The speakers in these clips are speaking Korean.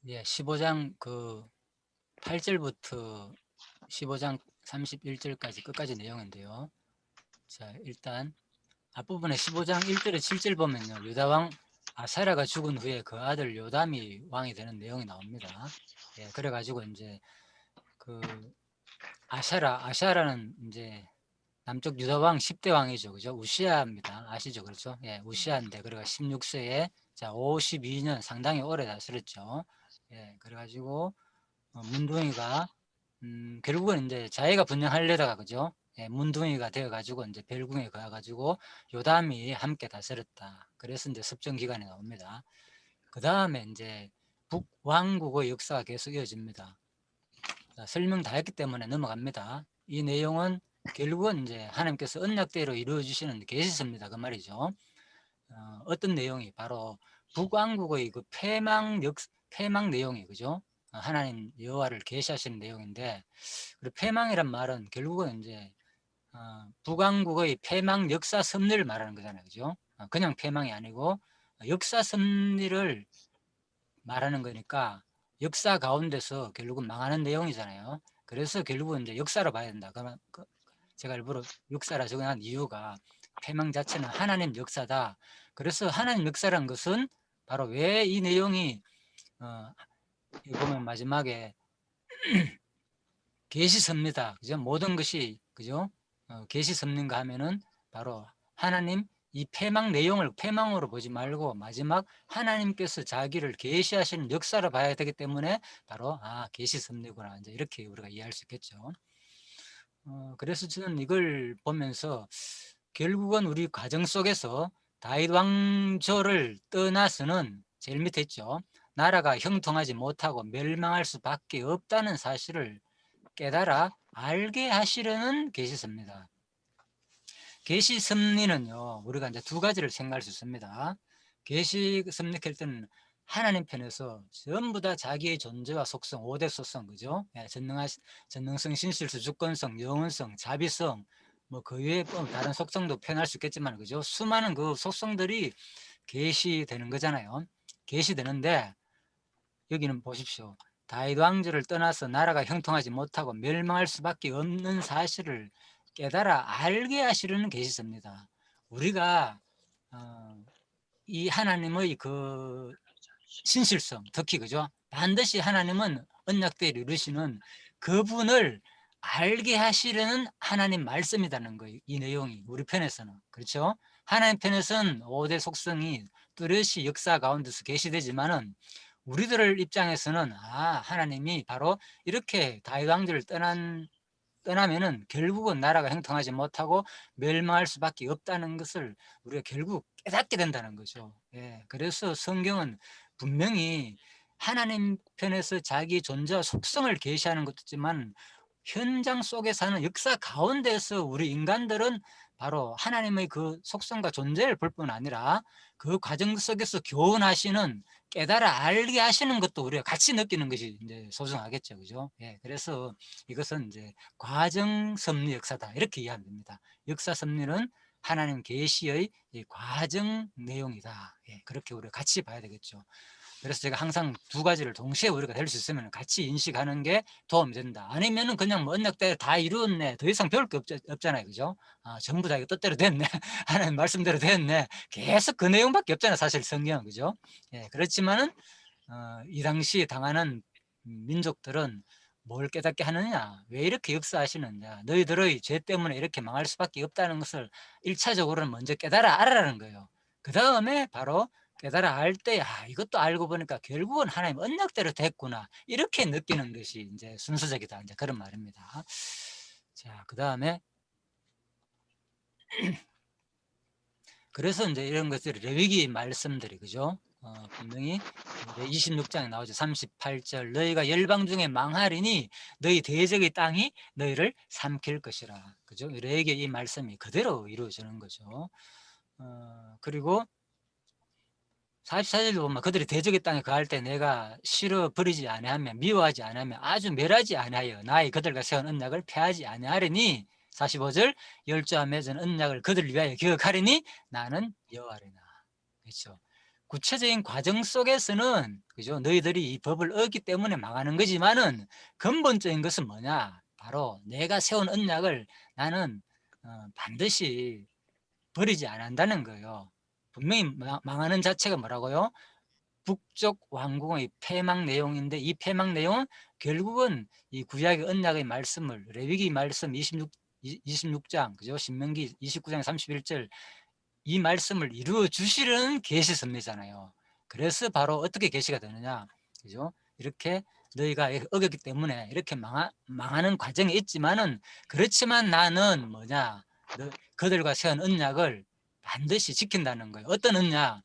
예, 15장 그 8절부터 15장 31절까지 끝까지 내용인데요. 자, 일단 앞부분에 15장 1절에 7절 보면요. 유다왕 아사랴가 죽은 후에 그 아들 요담이 왕이 되는 내용이 나옵니다. 예, 그래가지고 이제 그 아샤라는 이제 남쪽 유다왕 10대 왕이죠. 그죠? 우시아입니다. 아시죠? 그렇죠? 예, 우시아인데, 그래가 16세에, 자, 52년 상당히 오래 다스렸죠. 예, 그래가지고, 문둥이가, 결국은 이제 자기가 분양하려다가, 그죠? 예, 문둥이가 되어가지고, 이제 벨궁에 가가지고, 요담이 함께 다스렸다. 그래서 이제 습정 기간이 나옵니다. 그 다음에 이제 북왕국의 역사가 계속 이어집니다. 자, 설명 다 했기 때문에 넘어갑니다. 이 내용은 결국은 이제 하나님께서 언약대로 이루어 주시는 계시습니다. 그 말이죠. 어떤 내용이 바로 북왕국의 그 패망 내용이, 그죠? 하나님 여호와를 계시하시는 내용인데, 그리고 패망이란 말은 결국은 이제 북왕국의 패망 역사 섭리를 말하는 거잖아요. 그죠? 그냥 패망이 아니고 역사 섭리를 말하는 거니까 역사 가운데서 결국은 망하는 내용이잖아요. 그래서 결국은 이제 역사로 봐야 된다. 그러면 제가 일부러 역사라 적어놓은 이유가 패망 자체는 하나님 역사다. 그래서 하나님 역사란 것은 바로 왜 이 내용이 여기 보면 마지막에 계시섭니다. 그죠? 모든 것이 그죠? 계시섭는가 하면은 바로 하나님 이 패망 내용을 패망으로 보지 말고 마지막 하나님께서 자기를 계시하시는 역사로 봐야 되기 때문에 바로 계시섭리구나 이제 이렇게 우리가 이해할 수 있겠죠. 그래서 저는 이걸 보면서 결국은 우리 과정 속에서 다윗 왕조를 떠나서는 제일 밑에 있죠. 나라가 형통하지 못하고 멸망할 수밖에 없다는 사실을 깨달아 알게 하시려는 계시섭니다. 계시섭리는요, 우리가 이제 두 가지를 생각할 수 있습니다. 계시섭리 할 때는 하나님 편에서 전부 다 자기의 존재와 속성, 5대 속성, 그죠? 전능성, 신실수, 주권성, 영원성, 자비성, 뭐 그 외에 다른 속성도 표현할 수 있겠지만, 그죠? 수많은 그 속성들이 계시되는 거잖아요. 계시되는데, 여기는 보십시오. 다윗 왕조를 떠나서 나라가 형통하지 못하고 멸망할 수밖에 없는 사실을 깨달아 알게 하시려는 계시섭니다. 우리가 이 하나님의 그 신실성, 특히 그죠? 반드시 하나님은 언약대로 이루시는 그분을 알게 하시려는 하나님 말씀이라는 거예요. 이 내용이 우리 편에서는. 그렇죠? 하나님 편에서는 5대 속성이 뚜렷이 역사 가운데서 계시되지만은 우리들 입장에서는 하나님이 바로 이렇게 다윗 왕조를 떠나면은 결국은 나라가 형통하지 못하고 멸망할 수밖에 없다는 것을 우리가 결국 깨닫게 된다는 거죠. 예, 그래서 성경은 분명히 하나님 편에서 자기 존재와 속성을 계시하는 것도 있지만 현장 속에 사는 역사 가운데서 우리 인간들은 바로 하나님의 그 속성과 존재를 볼 뿐 아니라 그 과정 속에서 교훈하시는 깨달아 알게 하시는 것도 우리가 같이 느끼는 것이 이제 소중하겠죠. 그죠? 예, 그래서 이것은 이제 과정 섭리 역사다. 이렇게 이해하면 됩니다. 역사 섭리는 하나님 계시의 과정 내용이다. 예, 그렇게 우리가 같이 봐야 되겠죠. 그래서 제가 항상 두 가지를 동시에 우리가 될 수 있으면 같이 인식하는 게 도움이 된다. 아니면은 그냥 뭐 언약대로 다 이루었네. 더 이상 배울 게 없잖아요. 그죠? 전부 다 이거 뜻대로 됐네. 하나님 말씀대로 됐네. 계속 그 내용밖에 없잖아요. 사실 성경은. 그죠? 예, 그렇지만은, 이 당시에 당하는 민족들은 뭘 깨닫게 하느냐? 왜 이렇게 역사하시느냐? 너희들의 죄 때문에 이렇게 망할 수밖에 없다는 것을 1차적으로는 먼저 깨달아 알아라는 거예요. 그 다음에 바로 깨달아 알 때, 이것도 알고 보니까 결국은 하나님 언약대로 됐구나. 이렇게 느끼는 것이 이제 순서적이다. 이제 그런 말입니다. 자, 그 다음에, 그래서 이제 이런 것들이 레위기 말씀들이, 그죠? 분명히 26장에 나오죠. 38절. 너희가 열방 중에 망하리니 너희 대적의 땅이 너희를 삼킬 것이라. 그죠? 레위기 이 말씀이 그대로 이루어지는 거죠. 그리고 44절도 보면 그들이 대적의 땅에 거할 때 내가 싫어 버리지 아니하며 미워하지 아니하며 아주 멸하지 아니하여 나의 그들과 세운 언약을 폐하지 아니하리니 45절 열조와 맺은 언약을 그들을 위하여 기억하리니 나는 여호와리라. 그렇죠. 구체적인 과정 속에서는 그죠? 너희들이 이 법을 어겼기 때문에 망하는 거지만은 근본적인 것은 뭐냐? 바로 내가 세운 언약을 나는 반드시 버리지 않는다는 거예요. 분명히 망하는 자체가 뭐라고요? 북쪽 왕궁의 폐망 내용인데 이 폐망 내용은 결국은 이 구약의 언약의 말씀을 레위기 말씀 26장 그죠? 신명기 29장 31절 이 말씀을 이루어 주시는 계시 섭리잖아요. 그래서 바로 어떻게 계시가 되느냐, 그죠? 이렇게 너희가 어겼기 때문에 이렇게 망하는 과정이 있지만은 그렇지만 나는 뭐냐, 그들과 세운 언약을 반드시 지킨다는 거예요. 어떤 언약?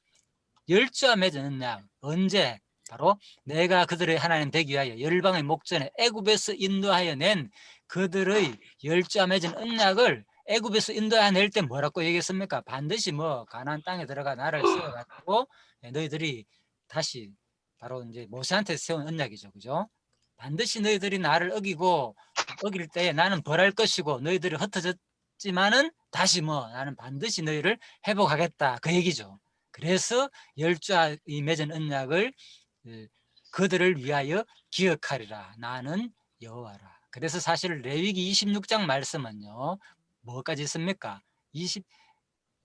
열조와 맺은 언약. 언제? 바로 내가 그들의 하나님 되기 위하여 열방의 목전에 애굽에서 인도하여 낸 그들의 열조와 맺은 언약을 애굽에서 인도하여 낼 때 뭐라고 얘기했습니까? 반드시 뭐 가나안 땅에 들어가 나라를 세워가지고 너희들이 다시 바로 이제 모세한테 세운 언약이죠, 그죠? 반드시 너희들이 나를 어길 때에 나는 벌할 것이고 너희들이 흩어졌지만은 다시 뭐 나는 반드시 너희를 회복하겠다 그 얘기죠. 그래서 열조와 맺은 언약을 그들을 위하여 기억하리라. 나는 여호와라. 그래서 사실 레위기 26장 말씀은요. 뭐까지 있습니까?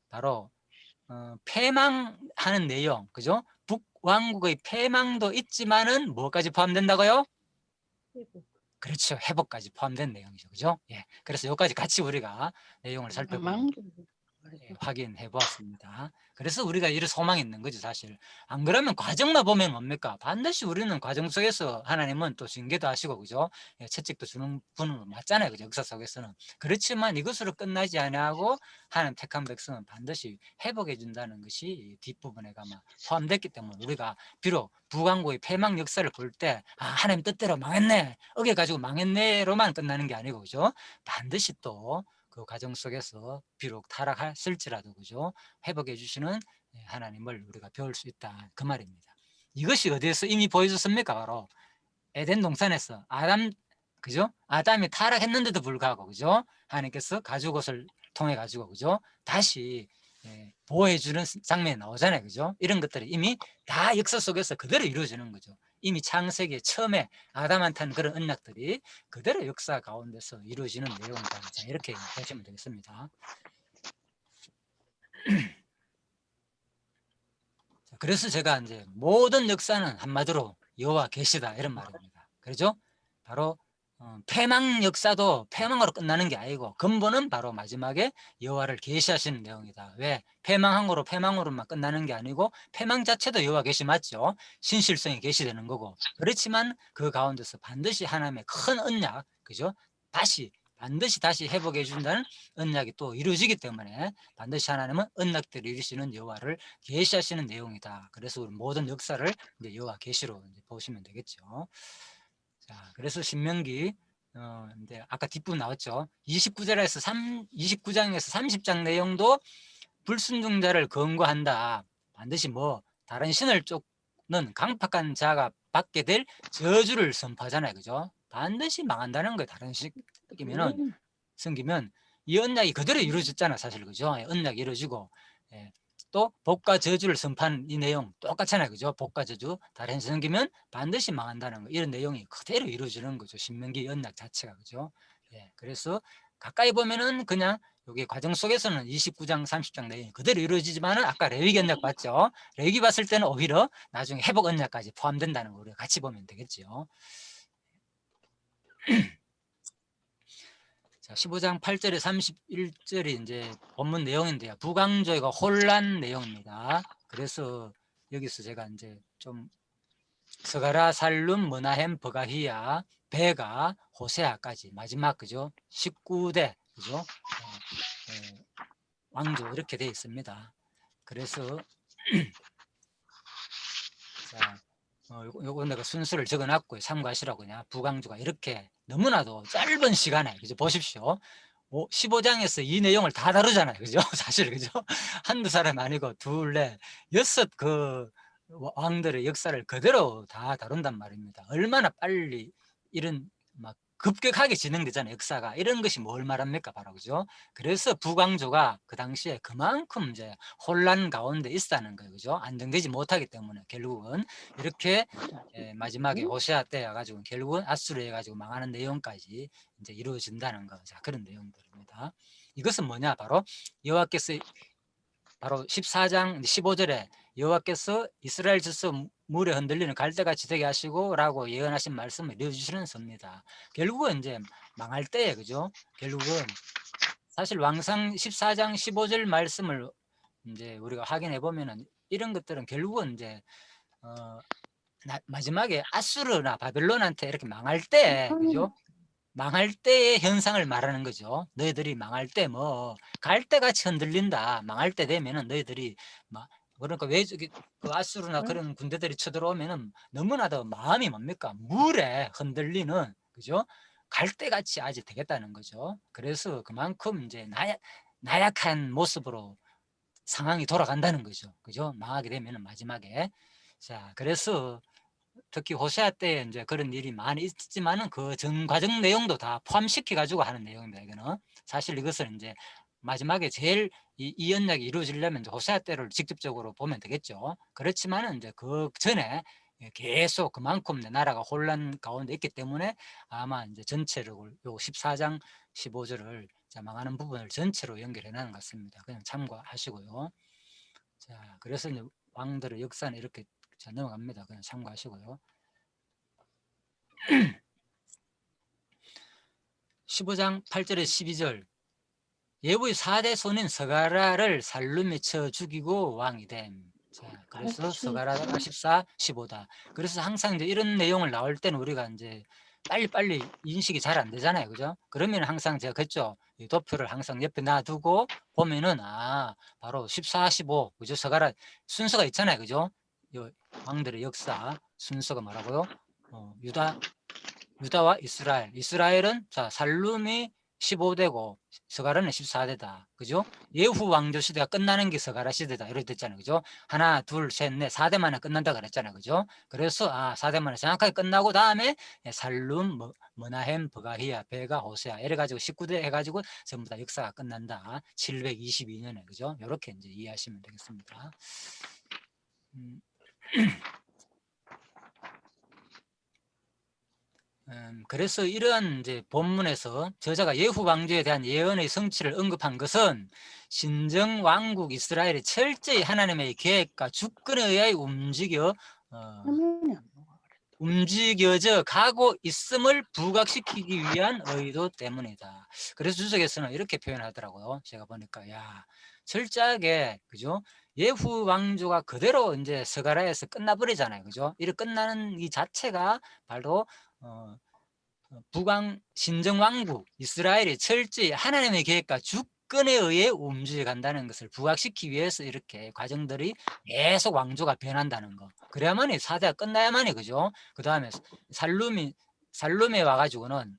바로 패망하는 내용, 그죠? 북왕국의 패망도 있지만은 뭐까지 포함된다고요? 그렇죠. 회복까지 포함된 내용이죠. 그죠? 예. 그래서 여기까지 같이 우리가 내용을 살펴보면 확인해 보았습니다. 그래서 우리가 이런 소망이 있는 거죠, 사실. 안 그러면 과정만 보면 뭡니까? 반드시 우리는 과정 속에서 하나님은 또 징계도 하시고, 그죠? 예, 채찍도 주는 분은 맞잖아요, 그죠? 역사 속에서는. 그렇지만 이것으로 끝나지 아니하고 하나님 택한 백성은 반드시 회복해 준다는 것이 뒷부분에 아마 포함됐기 때문에 우리가 비록 북왕국의 패망 역사를 볼 때, 아, 하나님 뜻대로 망했네, 어겨가지고 망했네로만 끝나는 게 아니고, 그죠? 반드시 또 그 과정 속에서 비록 타락했을지라도 그죠? 회복해 주시는 하나님을 우리가 배울 수 있다 그 말입니다. 이것이 어디에서 이미 보여줬습니까? 바로 에덴 동산에서 그죠? 아담이 타락했는데도 불구하고 그죠? 하나님께서 가죽옷을 통해 가지고 그죠? 다시 보호해 주는 장면이 나오잖아요, 그죠? 이런 것들이 이미 다 역사 속에서 그대로 이루어지는 거죠. 이미 창세기 처음에 아담한테는 그런 언약들이 그대로 역사 가운데서 이루어지는 내용이다. 자, 이렇게 보시면 되겠습니다. 자, 그래서 제가 이제 모든 역사는 한마디로 여호와 계시다 이런 말입니다. 그렇죠? 바로 패망 역사도 패망으로 끝나는 게 아니고 근본은 바로 마지막에 여호와를 계시하시는 내용이다. 왜? 패망으로만 끝나는 게 아니고 패망 자체도 여호와 계시 맞죠? 신실성이 계시되는 거고 그렇지만 그 가운데서 반드시 하나님의 큰 언약, 그죠? 반드시 다시 회복해 준다는 언약이 또 이루어지기 때문에 반드시 하나님은 언약들을 이루시는 여호와를 계시하시는 내용이다. 그래서 우리 모든 역사를 이제 여호와 계시로 보시면 되겠죠. 자, 그래서 신명기 이제 아까 뒷부분 나왔죠. 29장에서 30장 내용도 불순종자를 권고한다. 반드시 뭐 다른 신을 쫓는 강팍한 자가 받게 될 저주를 선포하잖아요, 그죠? 반드시 망한다는 거예요. 다른 신이면은 생기면 이 언약이 그대로 이루어졌잖아, 사실 그죠? 언약이 이루어지고 또 복과 저주를 선포한 이 내용 똑같잖아요, 그죠? 복과 저주 다른 신이 생기면 반드시 망한다는 거 이런 내용이 그대로 이루어지는 거죠. 신명기 언약 자체가 그죠? 예, 그래서 가까이 보면은 그냥 여기 과정 속에서는 29장 30장 내용이 그대로 이루어지지만은 아까 레위기 언약 봤죠? 레위기 봤을 때는 오히려 나중에 회복 언약까지 포함된다는 거 우리가 같이 보면 되겠죠. 자, 15장 8절에 31절이 이제 본문 내용인데요. 북왕조가 혼란 내용입니다. 그래서 여기서 제가 이제 좀 스가라, 살룸, 머나헴, 버가히야, 베가, 호세아까지 마지막 그죠? 19대 그죠? 왕조 이렇게 되어 있습니다. 그래서 자, 요거 내가 순서를 적어놨고요. 참고하시라고 그냥 북왕조가 이렇게 너무나도 짧은 시간에 그죠? 보십시오. 15장에서 이 내용을 다 다루잖아요. 그죠? 사실 그죠? 한두 사람 아니고 둘, 넷, 여섯 그 왕들의 역사를 그대로 다 다룬단 말입니다. 얼마나 빨리 이런 막 급격하게 진행되잖아요, 역사가. 이런 것이 뭘 말합니까? 바로 그죠? 그래서 북왕조가 그 당시에 그만큼 이제 혼란 가운데 있었다는 거예요. 그죠? 안정되지 못하기 때문에 결국은 이렇게 마지막에 호세아 때 가지고 결국은 아수르에 가지고 망하는 내용까지 이제 이루어진다는 거. 자, 그런 내용들입니다. 이것은 뭐냐? 바로 여호와께서 바로 14장 15절에 여호와께서 이스라엘 지서 물에 흔들리는 갈대같이 되게 하시고 라고 예언하신 말씀을 이루어주시는 섭니다. 결국은 이제 망할 때에 그죠? 결국은 사실 왕상 14장 15절 말씀을 이제 우리가 확인해 보면은 이런 것들은 결국은 이제 마지막에 아수르나 바벨론한테 이렇게 망할 때 그죠? 망할 때의 현상을 말하는 거죠. 너희들이 망할 때 뭐 갈대같이 흔들린다. 망할 때 되면은 너희들이 막 그러니까 왜 저기 그 아수르나 그런 군대들이 쳐들어오면은 너무나도 마음이 뭡니까? 물에 흔들리는 그죠? 갈대같이 아직 되겠다는 거죠. 그래서 그만큼 이제 나약한 모습으로 상황이 돌아간다는 거죠. 그죠? 망하게 되면은 마지막에. 자, 그래서 특히 호세아 때 이제 그런 일이 많이 있지만은 그 전 과정 내용도 다 포함시켜 가지고 하는 내용입니다. 이거는 사실 이것을 이제 마지막에 제일 이 언약이 이루어지려면 이제 호세아 때를 직접적으로 보면 되겠죠. 그렇지만은 이제 그 전에 계속 그만큼 나라가 혼란 가운데 있기 때문에 아마 이제 전체를 요 14장 15절을 망하는 부분을 전체로 연결해 놓은 것 같습니다. 그냥 참고하시고요. 자, 그래서 이제 왕들의 역사는 이렇게 자, 넘어갑니다. 그냥 참고하시고요. 15장 8절에 12절 예부의 4대 손인 서가라를 살룸이 쳐 죽이고 왕이 됨. 자, 그래서 서가라가 14, 15다. 그래서 항상 이제 이런 내용을 나올 때는 우리가 이제 빨리빨리 인식이 잘 안 되잖아요. 그죠? 그러면 항상 제가 그랬죠. 이 도표를 항상 옆에 놔두고 보면은 바로 14, 15 그죠? 서가라 순서가 있잖아요. 그죠? 왕들의 역사 순서가 뭐라고요? 유다와 이스라엘. 이스라엘은 자 살룸이 15대고 서가라는 14대다. 그죠? 예후 왕조 시대가 끝나는 게 서가라 시대다. 이렇게 됐잖아요. 그죠? 하나, 둘, 셋, 넷, 4대 만에 끝난다 그랬잖아요. 그죠? 그래서 4대 만에 정확하게 끝나고 다음에 살룸, 머나헴, 버가히야, 베가, 호세아 이래 가지고 19대 해 가지고 전부 다 역사가 끝난다. 722년에. 그죠? 이렇게 이제 이해하시면 되겠습니다. 그래서 이러한 이제 본문에서 저자가 예후 왕조에 대한 예언의 성취를 언급한 것은 신정 왕국 이스라엘이 철저히 하나님의 계획과 주권에 의해 움직여져 가고 있음을 부각시키기 위한 의도 때문이다. 그래서 주석에서는 이렇게 표현하더라고요. 제가 보니까 철저하게 그죠? 예후 왕조가 그대로 이제 서가라에서 끝나버리잖아요. 그죠? 이렇게 끝나는 이 자체가 바로 북왕 신정왕국 이스라엘이 철저히 하나님의 계획과 주권에 의해 움직여간다는 것을 부각시키기 위해서 이렇게 과정들이 계속 왕조가 변한다는 거. 그래야만이 사대가 끝나야만이 그죠? 그 다음에 살룸에 와가지고는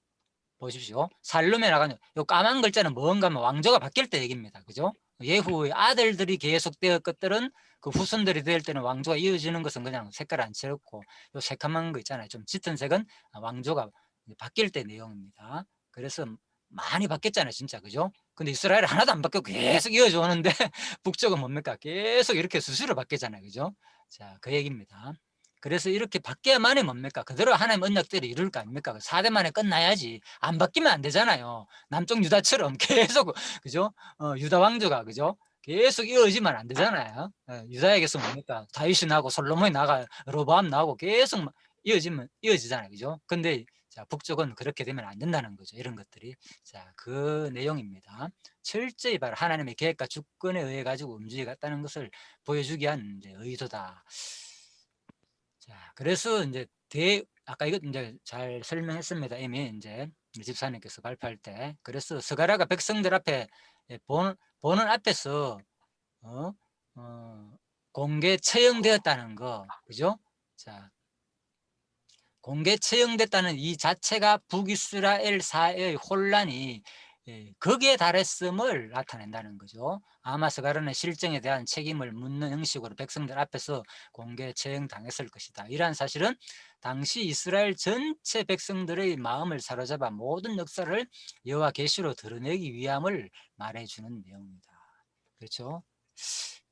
보십시오. 살룸에 나가는 요 까만 글자는 뭔가 하면 왕조가 바뀔 때 얘기입니다. 그죠? 예후의 아들들이 계속되어 것들은 그 후손들이 될 때는 왕조가 이어지는 것은 그냥 색깔 안 칠했고 요 새카만 거 있잖아요. 좀 짙은 색은 왕조가 바뀔 때 내용입니다. 그래서 많이 바뀌었잖아요. 진짜 그죠? 근데 이스라엘 하나도 안 바뀌고 계속 이어져 오는데 북쪽은 뭡니까? 계속 이렇게 수시로 바뀌잖아요. 그죠? 자, 그 얘기입니다. 그래서 이렇게 바뀌어야만이 뭡니까? 그대로 하나님 언약대로 이룰 거 아닙니까? 4대 만에 끝나야지. 안 바뀌면 안 되잖아요. 남쪽 유다처럼 계속, 그죠? 유다 왕조가, 그죠? 계속 이어지면 안 되잖아요. 유다에게서 뭡니까? 다윗이 나고 솔로몬이 나가, 로보암 나오고 계속 이어지잖아요. 그죠? 근데 자, 북쪽은 그렇게 되면 안 된다는 거죠. 이런 것들이. 자, 그 내용입니다. 철저히 바로 하나님의 계획과 주권에 의해 가지고 움직였다는 것을 보여주기 위한 이제 의도다. 자, 그래서 이제 아까 이것 이제 잘 설명했습니다. 이미 이제 집사님께서 발표할 때. 그래서 스가랴가 백성들 앞에 보는 앞에서 어, 공개 처형되었다는 거, 그죠? 자, 공개 처형됐다는 이 자체가 북이스라엘 사회의 혼란이 예, 거기에 달했음을 나타낸다는 거죠. 아마 스가랴는 실정에 대한 책임을 묻는 형식으로 백성들 앞에서 공개 처형당했을 것이다. 이러한 사실은 당시 이스라엘 전체 백성들의 마음을 사로잡아 모든 역사를 여호와 계시로 드러내기 위함을 말해주는 내용입니다. 그렇죠?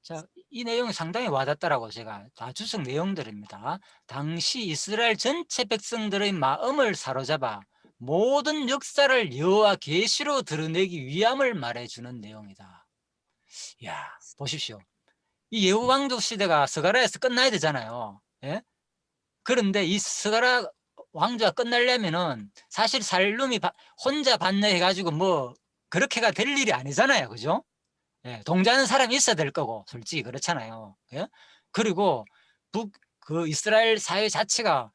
자, 이 내용이 상당히 와닿더라고. 제가 다 주석 내용들입니다. 당시 이스라엘 전체 백성들의 마음을 사로잡아 모든 역사를 여호와 계시로 드러내기 위함을 말해주는 내용이다. 야, 보십시오. 이 예후 왕조 시대가 스가랴에서 끝나야 되잖아요. 예? 그런데 이 스가랴 왕조가 끝나려면은 사실 살룸이 혼자 반려해가지고 뭐 그렇게가 될 일이 아니잖아요. 그죠? 예, 동조하는 사람이 있어야 될 거고, 솔직히 그렇잖아요. 예? 그리고 그 이스라엘 사회 자체가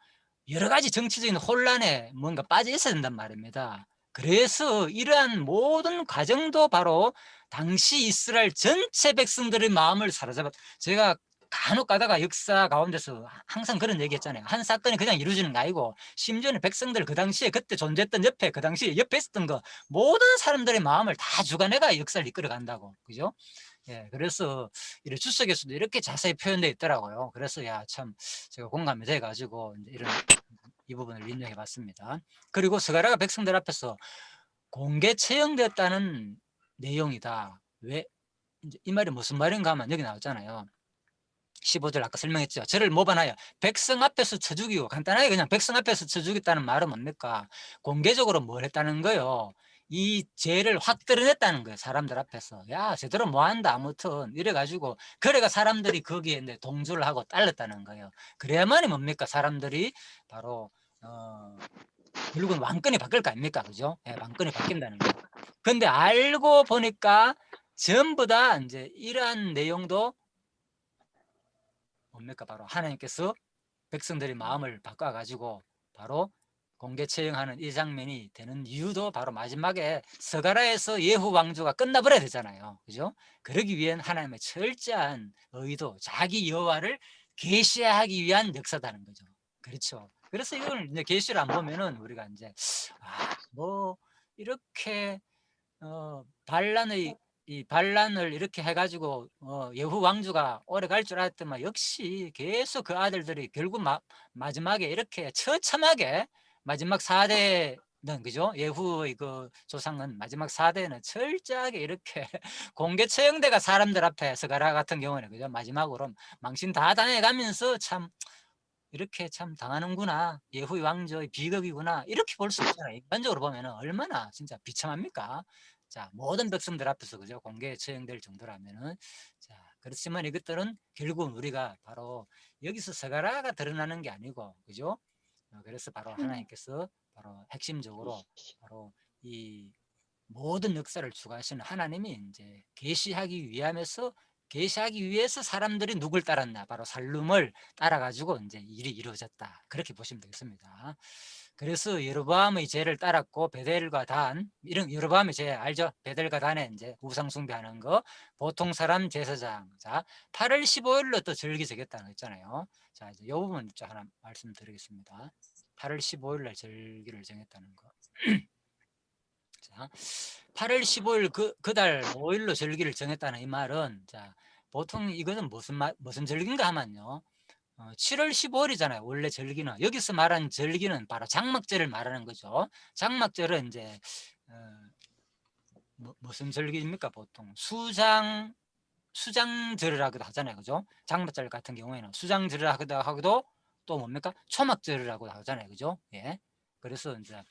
여러 가지 정치적인 혼란에 뭔가 빠져 있어야 된단 말입니다. 그래서 이러한 모든 과정도 바로 당시 이스라엘 전체 백성들의 마음을 사로잡았. 제가 간혹 가다가 역사 가운데서 항상 그런 얘기 했잖아요. 한 사건이 그냥 이루어지는 게 아니고 심지어는 백성들 그 당시에 그때 존재했던 옆에 그 당시에 옆에 있었던 거 모든 사람들의 마음을 다 주관해가 역사를 이끌어 간다고. 그죠? 예, 그래서 이런 주석에서도 이렇게 자세히 표현되어 있더라고요. 그래서 야, 참 제가 공감이 돼 가지고 이런 이 부분을 인용해 봤습니다. 그리고 스가랴가 백성들 앞에서 공개 처형되었다는 내용이다. 왜 이제 이 말이 무슨 말인가 하면 여기 나왔잖아요. 15절 아까 설명했죠. 저를 모반하여 백성 앞에서 쳐 죽이고, 간단하게 그냥 백성 앞에서 쳐 죽였다는 말은 뭡니까? 공개적으로 뭘 했다는 거요? 이 죄를 확 드러냈다는 거예요. 사람들 앞에서. 야, 제대로 뭐 한다 아무튼 이래가지고, 그래가 사람들이 거기에 이제 동조를 하고 딸렸다는 거예요. 그래야만이 뭡니까? 사람들이 바로 결국은 왕권이 바뀔 거 아닙니까? 그죠? 예, 왕권이 바뀐다는 거. 근데 알고 보니까 전부 다 이제 이러한 내용도 뭡니까? 바로 하나님께서 백성들의 마음을 바꿔가지고 바로 공개 처형하는 이 장면이 되는 이유도 바로 마지막에 스가랴에서 예후 왕조가 끝나버려야 되잖아요. 그죠? 그러기 위한 하나님의 철저한 의도, 자기 여호와를 계시하기 위한 역사다는 거죠. 그렇죠. 그래서 이걸 이제 계시를 안 보면은 우리가 이제 뭐 이렇게 반란의 이 반란을 이렇게 해가지고 예후 왕조가 오래 갈 줄 알았더만 역시 계속 그 아들들이 결국 마지막에 이렇게 처참하게 마지막 4대는 그죠? 예후의 그 조상은 마지막 4대는 철저하게 이렇게 공개 처형대가 사람들 앞에 스가랴 같은 경우는 그죠? 마지막으로 망신 다 당해가면서 참 이렇게 참 당하는구나. 예후의 왕조의 비극이구나. 이렇게 볼 수 있잖아요. 인간적으로 보면 얼마나 진짜 비참합니까? 자, 모든 백성들 앞에서 그죠? 공개에 처형될 정도라면은. 자, 그렇지만 이것들은 결국은 우리가 바로 여기서 스가랴가 드러나는 게 아니고, 그죠? 그래서 바로 하나님께서 바로 핵심적으로 바로 이 모든 역사를 주관하시는 하나님이 이제 계시하기 위해서 사람들이 누굴 따랐나? 바로 살룸을 따라가지고 이제 일이 이루어졌다. 그렇게 보시면 되겠습니다. 그래서 여로보암의 죄를 따랐고 베델과 단, 이런 여로보암의 죄 알죠? 베델과 단에 이제 우상 숭배하는 거, 보통 사람 제사장. 자, 8월 15일로 또 절기 정했다는 거 있잖아요. 자, 이제 이 부분 좀 하나 말씀드리겠습니다. 8월 15일 날 절기를 정했다는 거. 자, 8월 15일 그달 5일로 절기를 정했다는 이 말은, 자, 보통 이것은 무슨 절기인가 하면요. 7월 15일이잖아요. 원래 절기는. 여기서 말하는 절기는 바로 장막절을 말하는 거죠. 장막절은 이제 무슨 절기입니까? 보통 수장절이라고도 하잖아요. 그죠? 장막절 같은 경우에는 수장절이라고도 하고도 또 뭡니까? 초막절이라고 하잖아요. 그죠? 예. 그래서 이제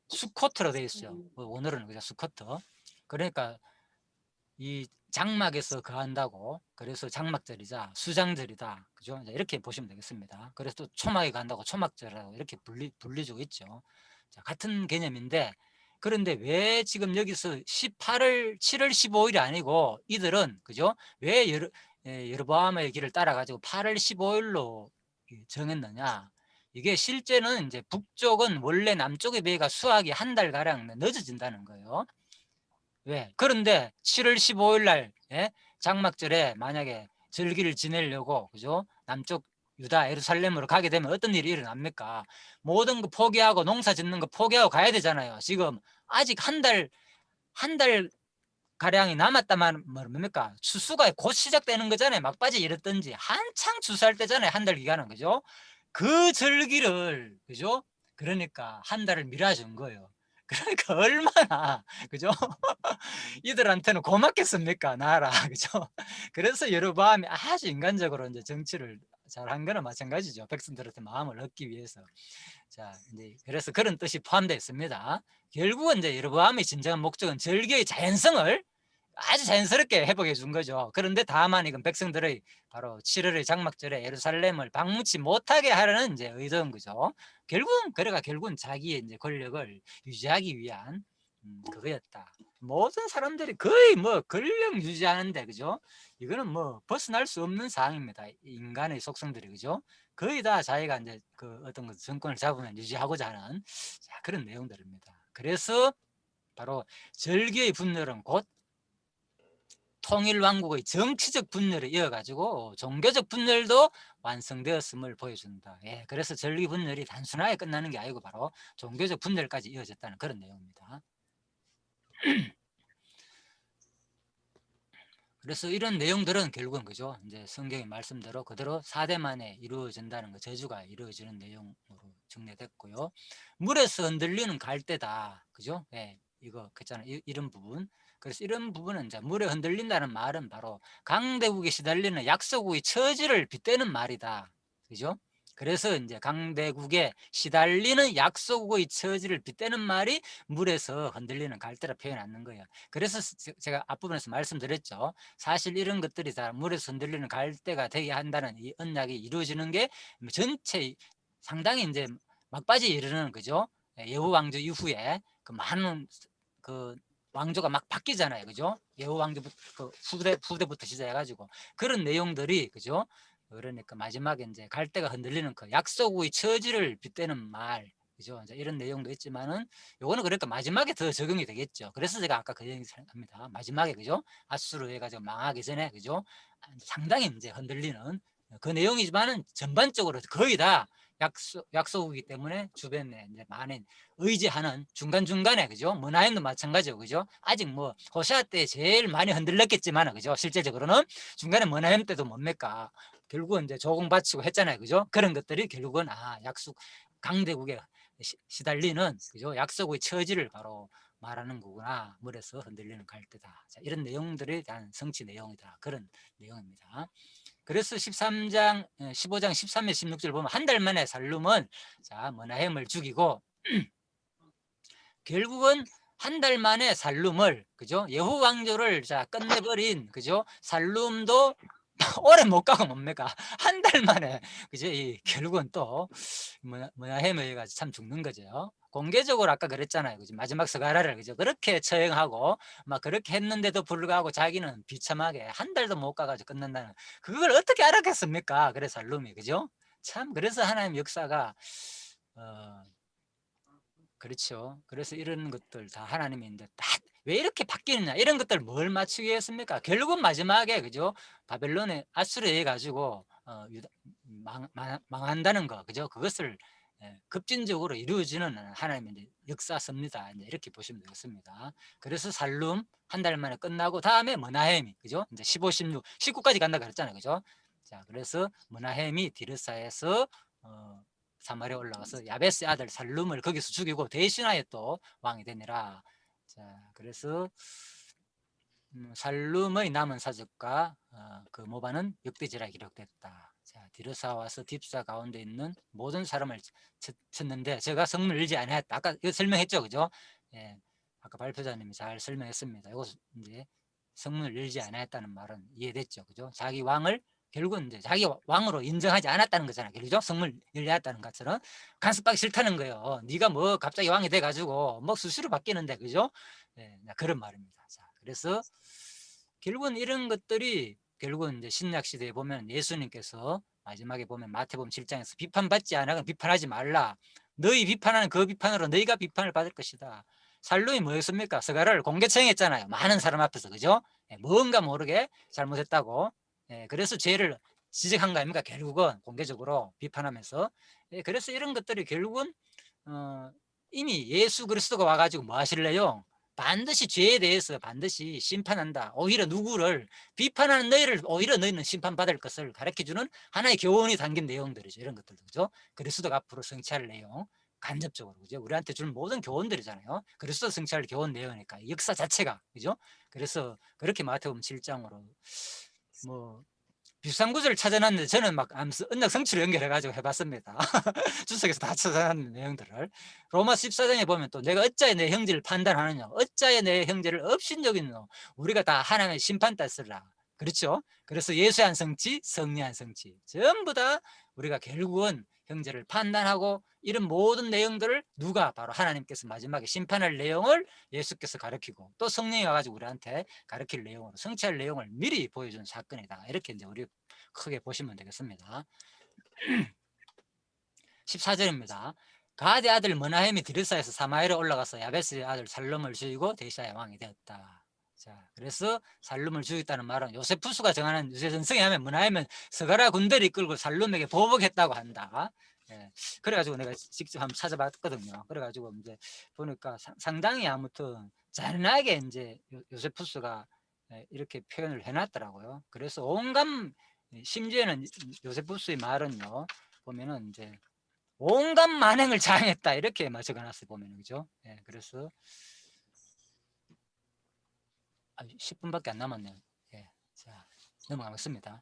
수코트로 되어 있어요. 오늘은 그냥 수코트. 그러니까 이 장막에서 거한다고, 그래서 장막절이자 수장절이다. 그죠? 이렇게 보시면 되겠습니다. 그래서 또 초막에 간다고 초막절이라고 이렇게 분리주고 있죠. 자, 같은 개념인데, 그런데 왜 지금 여기서 7월 15일이 아니고 이들은, 그죠? 왜 여로보암의 길을 따라가지고 8월 15일로 정했느냐? 이게 실제는 이제 북쪽은 원래 남쪽에 비해가 수학이 한 달가량 늦어진다는 거예요. 왜? 그런데 7월 15일 날, 예? 장막절에 만약에 절기를 지내려고, 그죠? 남쪽 유다 예루살렘으로 가게 되면 어떤 일이 일어납니까? 모든 거 포기하고 농사 짓는 거 포기하고 가야 되잖아요. 지금 아직 한 달 가량이 남았다만 뭡니까? 추수가 곧 시작되는 거잖아요. 막바지 이랬든지 한창 추수할 때잖아요. 한 달 기간은 그죠? 그 절기를 그죠? 그러니까 한 달을 미뤄준 거예요. 그러니까 얼마나 그죠? 이들한테는 고맙겠습니까? 나라 그죠? 그래서 여로보암이 아주 인간적으로 이제 정치를 잘한 거나 마찬가지죠. 백성들한테 마음을 얻기 위해서. 자, 이제 그래서 그런 뜻이 포함되어 있습니다. 결국은 이제 여로보암의 진정한 목적은 절기의 자연성을 아주 자연스럽게 회복해 준 거죠. 그런데 다만 이건 백성들의 바로 7월의 장막절에 예루살렘을 방문치 못하게 하려는 이제 의도인 거죠. 결국은 자기의 이제 권력을 유지하기 위한 그거였다. 모든 사람들이 거의 뭐 권력 유지하는데 그죠? 이거는 뭐 벗어날 수 없는 사항입니다. 인간의 속성들이 그죠? 거의 다 자기가 이제 그 어떤 그 정권을 잡으면 유지하고자 하는 자, 그런 내용들입니다. 그래서 바로 절기의 분열은 곧 통일왕국의 정치적 분열을 이어가지고 종교적 분열도 완성되었음을 보여준다. 예, 그래서 절기 분열이 단순하게 끝나는 게 아니고 바로 종교적 분열까지 이어졌다는 그런 내용입니다. 그래서 이런 내용들은 결국은 그죠? 이제 성경의 말씀대로 그대로 4대 만에 이루어진다는 거, 저주가 이루어지는 내용으로 정리됐고요. 물에서 흔들리는 갈대다. 그죠? 예, 이거 그잖아요. 이런 부분. 그래서 이런 부분은 이제 물에 흔들린다는 말은 바로 강대국에 시달리는 약소국의 처지를 빗대는 말이다. 그죠? 그래서 이제 강대국에 시달리는 약소국의 처지를 빗대는 말이 물에서 흔들리는 갈대라 표현하는 거예요. 그래서 제가 앞부분에서 말씀드렸죠. 사실 이런 것들이 다 물에서 흔들리는 갈대가 되게 한다는 이 언약이 이루어지는 게 전체 상당히 이제 막바지에 이르는 그죠? 여호 왕조 이후에 그 많은 그 왕조가 막 바뀌잖아요, 그죠? 여호 왕조부터 그 후대부터 시작해가지고 그런 내용들이 그죠? 그러니까 마지막에 이제 갈대가 흔들리는 그 약소국의 처지를 빗대는 말, 그죠? 이제 이런 내용도 있지만은 요거는 그러니까 마지막에 더 적용이 되겠죠. 그래서 제가 아까 그 얘기 합니다. 마지막에 그죠? 아수르 해가지고 망하기 전에 그죠? 상당히 이제 흔들리는 그 내용이지만은 전반적으로 거의 다 약소국이기 때문에 주변에 이제 많은 의지하는 중간중간에 그죠? 문하임도 마찬가지고 그죠? 아직 뭐 호시아 때 제일 많이 흔들렸겠지만 그죠? 실제적으로는 중간에 문하임 때도 뭡니까? 결국은 이제 조공 바치고 했잖아요. 그죠? 그런 것들이 결국은 약속 강대국에 시달리는 그죠? 약속의 처지를 바로 말하는 거구나. 물에서 흔들리는 갈대다. 자, 이런 내용들에 대한 성취 내용이다. 그런 내용입니다. 그래서 13장, 15장 13절 16절 보면 한 달 만에 살룸은 자, 머나헴을 죽이고 결국은 한 달 만에 살룸을 그죠? 예후 왕조를 자 끝내버린 그죠? 살룸도 오래 못 가고 뭡니까? 한 달 만에 그죠? 결국은 또 머나헴에 가서 참 죽는 거죠. 공개적으로 아까 그랬잖아요. 그죠? 마지막 스가랴를 그죠? 그렇게 처형하고 막 그렇게 했는데도 불구하고 자기는 비참하게 한 달도 못 가가지고 끝난다는 그걸 어떻게 알았겠습니까? 그래서 살룸이 그죠? 참 그래서 하나님 역사가 그렇죠. 그래서 이런 것들 다 하나님인데 왜 이렇게 바뀌느냐 이런 것들 뭘 맞추기 위해습니까? 결국은 마지막에 그죠? 바벨론의 아수르에 가지고 망한다는 거 그죠? 그것을 급진적으로 이루어지는 하나님의 역사섭니다. 이렇게 보시면 되겠습니다. 그래서 살룸 한 달 만에 끝나고 다음에 머나헴이 그죠? 이제 15, 16, 19까지 간다 그랬잖아요. 그죠? 자, 그래서 머나헴이 디르사에서 사마리아 올라가서 야베스의 아들 살룸을 거기서 죽이고 대신하여 또 왕이 되니라. 자, 그래서 살룸의 남은 사적과 그 모반은 역대지라 기록됐다. 자, 디르사 와서 딥사 가운데 있는 모든 사람을 쳤는데 제가 성문을 열지 아니했다. 아까 이거 설명했죠, 그죠? 예, 아까 발표자님이 잘 설명했습니다. 이거 이제 성문을 열지 아니했다는 말은 이해됐죠, 그죠? 자기 왕을 결국은 이제 자기 왕으로 인정하지 않았다는 거잖아요. 그죠? 성문을 열려 했다는 것처럼 간섭하기 싫다는 거예요. 네가 뭐 갑자기 왕이 돼가지고 뭐 수시로 바뀌는데, 그죠? 예, 그런 말입니다. 자, 그래서 결국은 이런 것들이 결국은 이제 신약 시대에 보면 예수님께서 마지막에 보면 마태복음 7장에서 비판받지 않아 비판하지 말라. 너희 비판하는 그 비판으로 너희가 비판을 받을 것이다. 살룸이 뭐였습니까? 스가랴를 공개 처형했잖아요. 많은 사람 앞에서 그죠? 뭔가 모르게 잘못했다고. 그래서 죄를 지적한 거 아닙니까? 결국은 공개적으로 비판하면서. 그래서 이런 것들이 결국은 이미 예수 그리스도가 와가지고 뭐 하실래요? 반드시 죄에 대해서 반드시 심판한다. 오히려 누구를 비판하는 너희를 오히려 너희는 심판받을 것을 가르쳐주는 하나의 교훈이 담긴 내용들이죠. 이런 것들도 그죠? 그리스도가 앞으로 성취할 내용 간접적으로 그죠? 우리한테 주는 모든 교훈들이잖아요. 그리스도 성취할 교훈 내용이니까 역사 자체가 그죠? 그래서 그렇게 마태복음 7장으로 뭐 비슷한 구절을 찾아놨는데 저는 막 언약 성취를 연결해가지고 해봤습니다. 주석에서 다 찾아놨는 내용들을. 로마 14장에 보면 또 내가 어찌하여 내 형제를 판단하느냐, 어찌하여 내 형제를 업신여기노, 우리가 다 하나님의 심판따 쓰라. 그렇죠? 그래서 예수의 한 성취, 성리의 한 성취, 전부 다 우리가 결국은 형제를 판단하고 이런 모든 내용들을 누가 바로 하나님께서 마지막에 심판할 내용을 예수께서 가르치고 또 성령이 와가지고 우리한테 가르칠 내용으로 성취할 내용을 미리 보여준 사건이다. 이렇게 이제 우리 크게 보시면 되겠습니다. 14절입니다. 가드의 아들 머나헴이 드르사에서 사마엘에 올라가서 야베스의 아들 살룸을 죽이고 대시아의 왕이 되었다. 자, 그래서 살룸을 죽였다는 말은 요세푸스가 정하는 유세 전승에 하면 머나헴은 서가라 군대를 이끌고 살룸에게 보복했다고 한다. 예, 그래가지고 내가 직접 한번 찾아봤거든요. 그래가지고 이제 보니까 상당히 아무튼 잔인하게 이제 요세푸스가 이렇게 표현을 해놨더라고요. 그래서 온갖 심지어는 요세푸스의 말은요 보면은 이제 온갖 만행을 자행했다 이렇게 적어놨어요 보면 그죠? 예, 그래서 10분밖에 안 남았네요. 예, 자 넘어가겠습니다.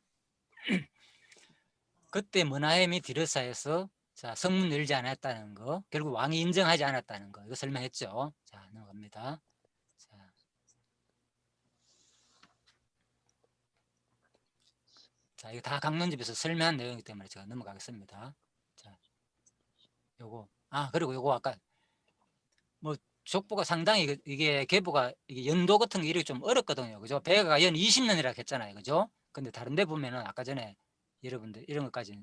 그때 머나헴이 디르사에서 자 성문 열지 않았다는 거, 결국 왕이 인정하지 않았다는 거 이거 설명했죠. 자 넘어갑니다. 자 이거 다 강론집에서 설명한 내용이기 때문에 제가 넘어가겠습니다. 자 요거 그리고 요거 아까 뭐 족보가 상당히 이게 계보가 이게 연도 같은 게 이렇게 좀 어렵거든요. 그죠? 배가 연 20년이라 했잖아요. 그죠? 근데 다른 데 보면은 아까 전에 여러분들 이런 것까지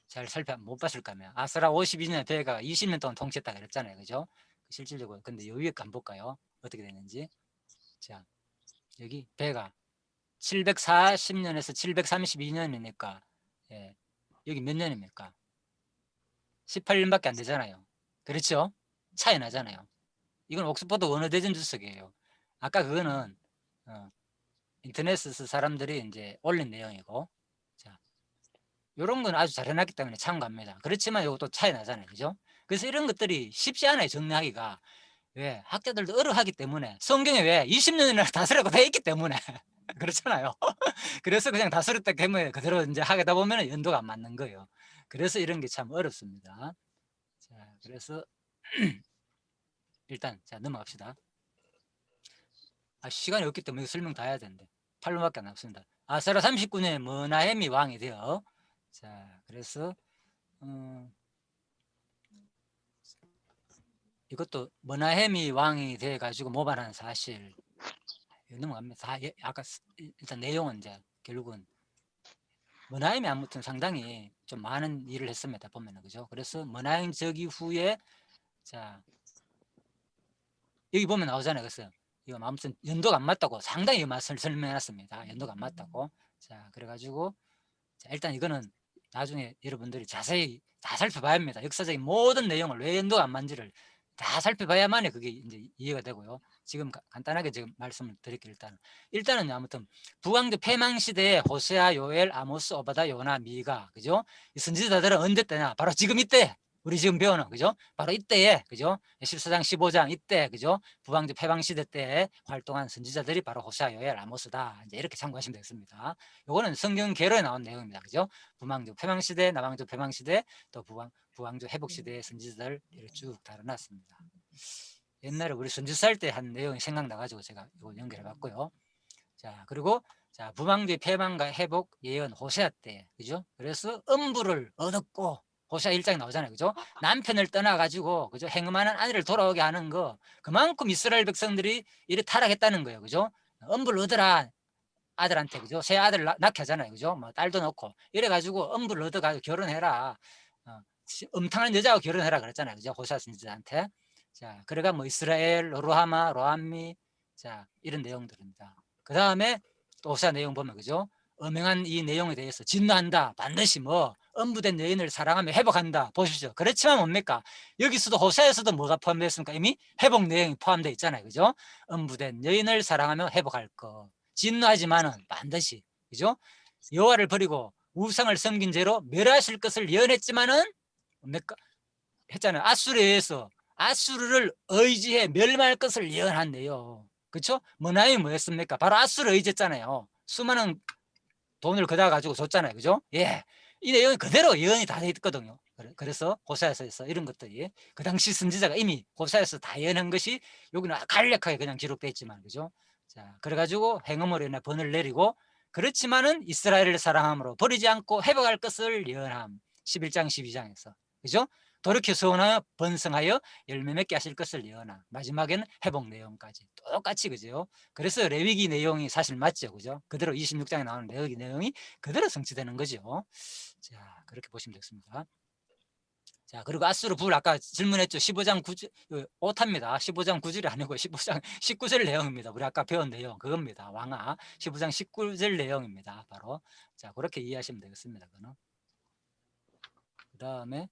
잘 못 봤을 거면 아스라 52년 배가 20년 동안 통치했다 그랬잖아요. 그죠? 실질적으로. 근데 요 위에 한번 볼까요? 어떻게 되는지. 자, 여기 배가 740년에서 732년이니까 예, 여기 몇 년입니까? 18년밖에 안 되잖아요. 그렇죠? 차이 나잖아요. 이건 옥스퍼드 원어대전 주석이에요. 아까 그거는 인터넷에서 사람들이 이제 올린 내용이고, 자, 요런 건 아주 잘 해놨기 때문에 참고합니다. 그렇지만 이것도 차이 나잖아요. 그죠? 그래서 이런 것들이 쉽지 않아요. 정리하기가. 왜? 학자들도 어려하기 때문에 성경에 왜 20년이나 다스리고 돼 있기 때문에 그렇잖아요. 그래서 그냥 다스렸다 하면 그대로 이제 하다 보면 연도가 안 맞는 거예요. 그래서 이런 게 참 어렵습니다. 자, 그래서 일단 자 넘어갑시다. 시간이 없기 때문에 설명 다 해야 되는데 8분밖에 안 남습니다. 아사라 39년에 머나헴이 왕이 되어 자 그래서 이것도 머나헴이 왕이 돼 가지고 모반한 사실 넘어갑니다. 아까 일단 내용은 이제 결국은 머나헴이 아무튼 상당히 좀 많은 일을 했습니다. 보면은 그죠? 그래서 머나헴 즉위 후에 자 여기 보면 나오잖아요. 그래서 이거 아무튼 연도가 안 맞다고 상당히 맛을 설명해놨습니다. 연도가 안 맞다고. 자 그래가지고 자, 일단 이거는 나중에 여러분들이 자세히 다 살펴봐야 합니다. 역사적인 모든 내용을 왜 연도가 안 맞는지를 다 살펴봐야만이 그게 이제 이해가 되고요. 지금 간단하게 지금 말씀을 드릴게요. 일단은 아무튼 북왕조 패망 시대에 호세아, 요엘, 아모스, 오바다, 요나, 미가 그죠? 이 선지자들은 언제 때냐? 바로 지금 이때. 우리 지금 배우는 그죠? 바로 이때에 그죠? 14장 15장 이때 그죠? 북왕조 패망 시대 때 활동한 선지자들이 바로 호세아, 요엘, 아모스다. 이제 이렇게 참고하시면 되겠습니다. 요거는 성경 계로에 나온 내용입니다. 그죠? 북왕조 패망 시대, 남왕조 패망 시대, 또 북왕조 회복 시대의 선지자들 이렇게 쭉 다뤄놨습니다. 옛날에 우리 선지사 할 때 한 내용이 생각나가지고 제가 이거 연결해봤고요. 자 그리고 자 북왕조의 패망과 회복 예언 호세아 때 그죠? 그래서 음부를 얻었고 호세아 1장에 나오잖아요. 그죠? 남편을 떠나가지고 그죠? 행음하는 아내를 돌아오게 하는 거 그만큼 이스라엘 백성들이 이래 타락했다는 거예요. 그죠? 음부를 얻으라 아들한테 그죠? 새 아들 낳게 하잖아요. 그죠? 뭐 딸도 넣고 이래가지고 음부를 얻어가지고 결혼해라. 음탕한 여자하고 결혼해라 그랬잖아요. 그죠? 호세아 선지자한테. 자, 그래가 뭐 이스라엘, 로루하마, 로암미, 자 이런 내용들입니다. 그 다음에 또 호세아 내용 보면 그죠? 엄행한 이 내용에 대해서 진노한다. 반드시 뭐 음부된 여인을 사랑하며 회복한다. 보십시오. 그렇지만 뭡니까? 여기서도 호세아에서도 뭐가 포함되어 있습니까? 이미 회복 내용이 포함되어 있잖아요. 그죠? 음부된 여인을 사랑하며 회복할 것. 진노하지만은 반드시, 그죠? 여호와를 버리고 우상을 섬긴 죄로 멸하실 것을 예언했지만은 뭡니까? 했잖아요. 아수르에 의해서 아수르를 의지해 멸망할 것을 예언한대요. 그렇죠? 머나임이 뭐였습니까? 바로 아수르 의지했잖아요. 수많은 돈을 그다 가지고 줬잖아요. 그죠? 예. 이 내용이 그대로 예언이 다 돼 있거든요. 그래서 호세아서에서 이런 것들이 그 당시 선지자가 이미 호세아서 다 예언한 것이 여기는 간략하게 그냥 기록돼 있지만, 그죠? 자, 그래가지고 행음으로 인해 번을 내리고, 그렇지만은 이스라엘을 사랑함으로 버리지 않고 회복할 것을 예언함. 11장 12장에서, 그죠? 돌이켜 서원하여 번성하여 열매 맺게 하실 것을 예언함. 마지막에는 회복 내용까지 똑같이, 그죠? 그래서 레위기 내용이 사실 맞죠, 그죠? 그대로 26장에 나오는 레위기 내용이 그대로 성취되는 거죠. 자, 그렇게 보시면 되겠습니다. 자, 그리고 아수르 불 아까 질문했죠. 15장 9절, 오타입니다. 15장 9절이 아니고 15장 19절 내용입니다. 우리 아까 배운 내용 그겁니다. 왕하 15장 19절 내용입니다. 바로. 자, 그렇게 이해하시면 되겠습니다. 그는. 그 다음에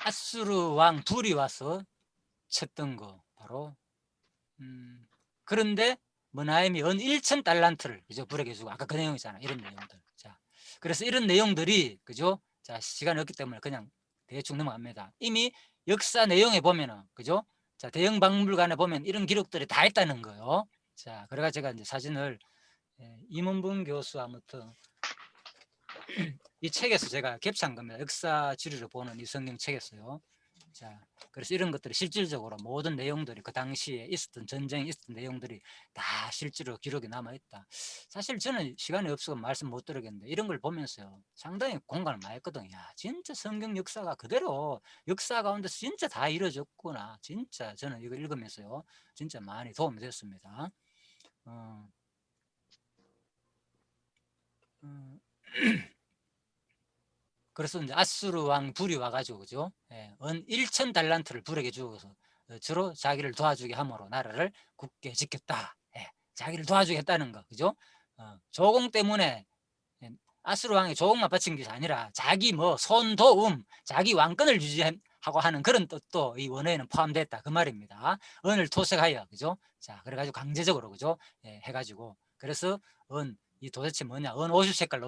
아수르 왕 불이 와서 쳤던 거 바로 그런데 머나임이 은 1,000달란트를 그죠? 불에게 주고, 아까 그 내용이잖아. 이런 내용들. 자, 그래서 이런 내용들이, 그죠? 자, 시간이 없기 때문에 그냥 대충 넘어갑니다. 이미 역사 내용에 보면은, 그죠? 자, 대형 박물관에 보면 이런 기록들이 다 있다는 거예요. 자, 그래가 제가 이제 사진을, 임원분 교수 아무튼 이 책에서 제가 캡처한 겁니다. 역사 지리를 보는 이 성경 책에서요. 자, 그래서 이런 것들이 실질적으로 모든 내용들이 그 당시에 있었던 전쟁에 있었던 내용들이 다 실제로 기록이 남아있다. 사실 저는 시간이 없어서 말씀 못 드리겠는데 이런 걸 보면서요 상당히 공감을 많이 했거든요. 야, 진짜 성경 역사가 그대로 역사 가운데 진짜 다 이루어졌구나. 진짜 저는 이거 읽으면서요 진짜 많이 도움이 됐습니다. 그래서 이제 아수르 왕 불이 와가지고, 그죠? 예, 은 1,000달란트를 불에게 주어서 주로 자기를 도와주게 함으로 나라를 굳게 지켰다. 예, 자기를 도와주겠다는 거, 그죠? 조공 때문에, 예, 아수르 왕이 조공만 바친 것이 아니라 자기 뭐 손도움, 자기 왕권을 유지하고 하는 그런 뜻도 이 원어에는 포함됐다 그 말입니다. 은을 토색하여, 그죠? 자, 그래가지고 강제적으로, 그죠? 예, 해가지고 그래서 이 도대체 뭐냐? 50세깔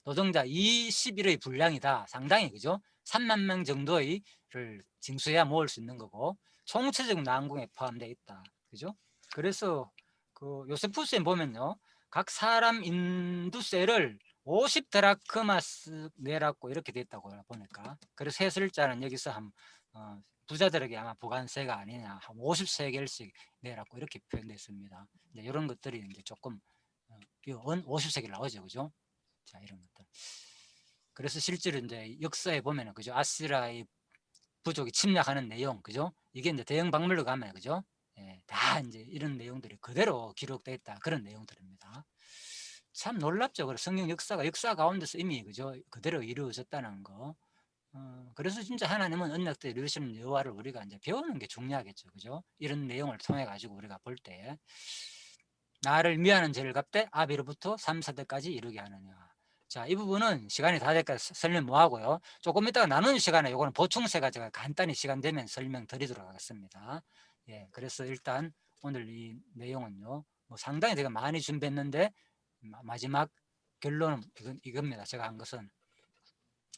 노동자 21의 분량이다. 상당히, 그죠? 3만 명 정도의 를 징수해야 모을 수 있는 거고 총체적 난궁에 포함되어 있다. 그죠? 그래서 그 요세푸스에 보면요. 각 사람 인두세를 50드라크마스 내라고 이렇게 돼 있다고 보니까. 그래서 해설자는 여기서 부자들에게 아마 보관세가 아니냐, 한 50세겔씩 내라고 이렇게 표현됐습니다. 이런 것들이 이제 조금 50세겔 나오죠, 그죠? 자, 이런 것들. 그래서 실제로 이제 역사에 보면은, 그죠? 아시라의 부족이 침략하는 내용, 그죠? 이게 이제 대형 박물관 가면, 그죠? 예, 다 이제 이런 내용들이 그대로 기록되어 있다. 그런 내용들입니다. 참 놀랍죠. 그래서 성경 역사 가운데서 이미, 그죠? 그대로 이루어졌다는 거. 그래서 진짜 하나님은 언약대 이루시는 여호와를 우리가 이제 배우는 게 중요하겠죠. 그죠? 이런 내용을 통해 가지고 우리가 볼 때, 나를 미워하는 죄를 갚되 아비로부터 3, 4대까지 이루게 하느냐. 자, 이 부분은 시간이 다 될까 설명 뭐 하고요. 조금 이따가 나누는 시간에 요거는 보충세가 제가 간단히 시간 되면 설명드리도록 하겠습니다. 예, 그래서 일단 오늘 이 내용은요, 뭐 상당히 제가 많이 준비했는데 마지막 결론은 이겁니다. 제가 한 것은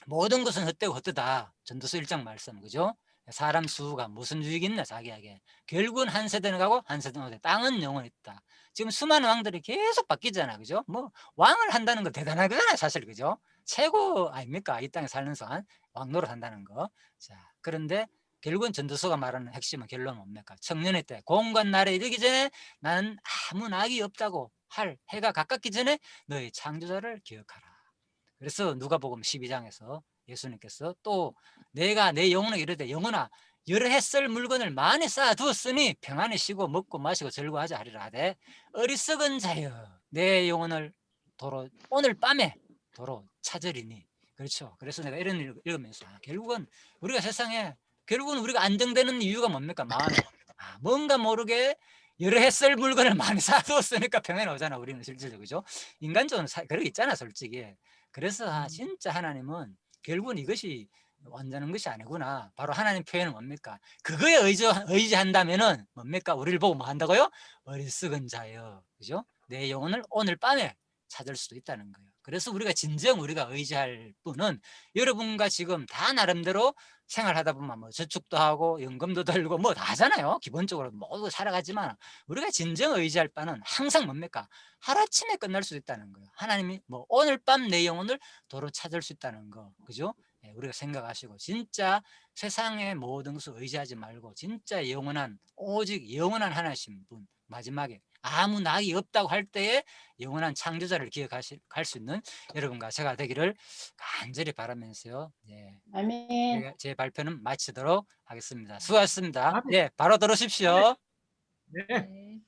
모든 것은 헛되고 헛되다. 전도서 1장 말씀, 그죠? 사람 수가 무슨 유익이 있나 자기에게. 결국은 한 세대는 가고 한 세대는 오되 땅은 영원히 있다. 지금 수많은 왕들이 계속 바뀌잖아, 그죠? 뭐 왕을 한다는 거 대단하잖아요, 사실, 그죠? 최고 아닙니까? 이 땅에 사는 동안 왕 노릇한다는 거. 자, 그런데 결국은 전도서가 말하는 핵심은 결론은 뭡니까? 청년의 때 공간 날에 이르기 전에 나는 아무 낙이 없다고 할 해가 가깝기 전에 너의 창조자를 기억하라. 그래서 누가복음 12장에서 예수님께서 또 내가 내 영혼에게 이르되 영혼아 여러 해 쓸 물건을 많이 쌓아두었으니 평안히 쉬고 먹고 마시고 즐거워하자 하리라 하되 어리석은 자여 내 영혼을 도로 오늘 밤에 도로 찾으리니. 그렇죠. 그래서 내가 이런 읽으면서 결국은 우리가 세상에 결국은 우리가 안정되는 이유가 뭡니까? 마음에 뭔가 모르게 여러 해 쓸 물건을 많이 사두었으니까 평안이 오잖아, 우리는 실질적으로. 그죠? 인간적으로 그런 게 있잖아, 솔직히. 그래서 진짜 하나님은 결국은 이것이 완전한 것이 아니구나. 바로 하나님 표현은 뭡니까? 그거에 의지한다면은 뭡니까? 우리를 보고 뭐 한다고요? 어리석은 자여. 그죠? 내 영혼을 오늘 밤에 찾을 수도 있다는 거예요. 그래서 우리가 의지할 분은 여러분과 지금 다 나름대로 생활하다 보면 뭐 저축도 하고 연금도 들고 뭐 다 하잖아요. 기본적으로 모두 살아가지만 우리가 진정 의지할 바는 항상 뭡니까? 하루아침에 끝날 수 있다는 거예요. 하나님이 뭐 오늘 밤 내 영혼을 도로 찾을 수 있다는 거. 그죠? 예, 우리가 생각하시고 진짜 세상의 모든 것을 의지하지 말고 진짜 영원한 오직 영원한 하나신 분 마지막에 아무 낙이 없다고 할 때에 영원한 창조자를 기억할 수 있는 여러분과 제가 되기를 간절히 바라면서요. 예, 아멘. 제 발표는 마치도록 하겠습니다. 수고하셨습니다. 아멘. 예, 바로 들으십시오. 네. 네.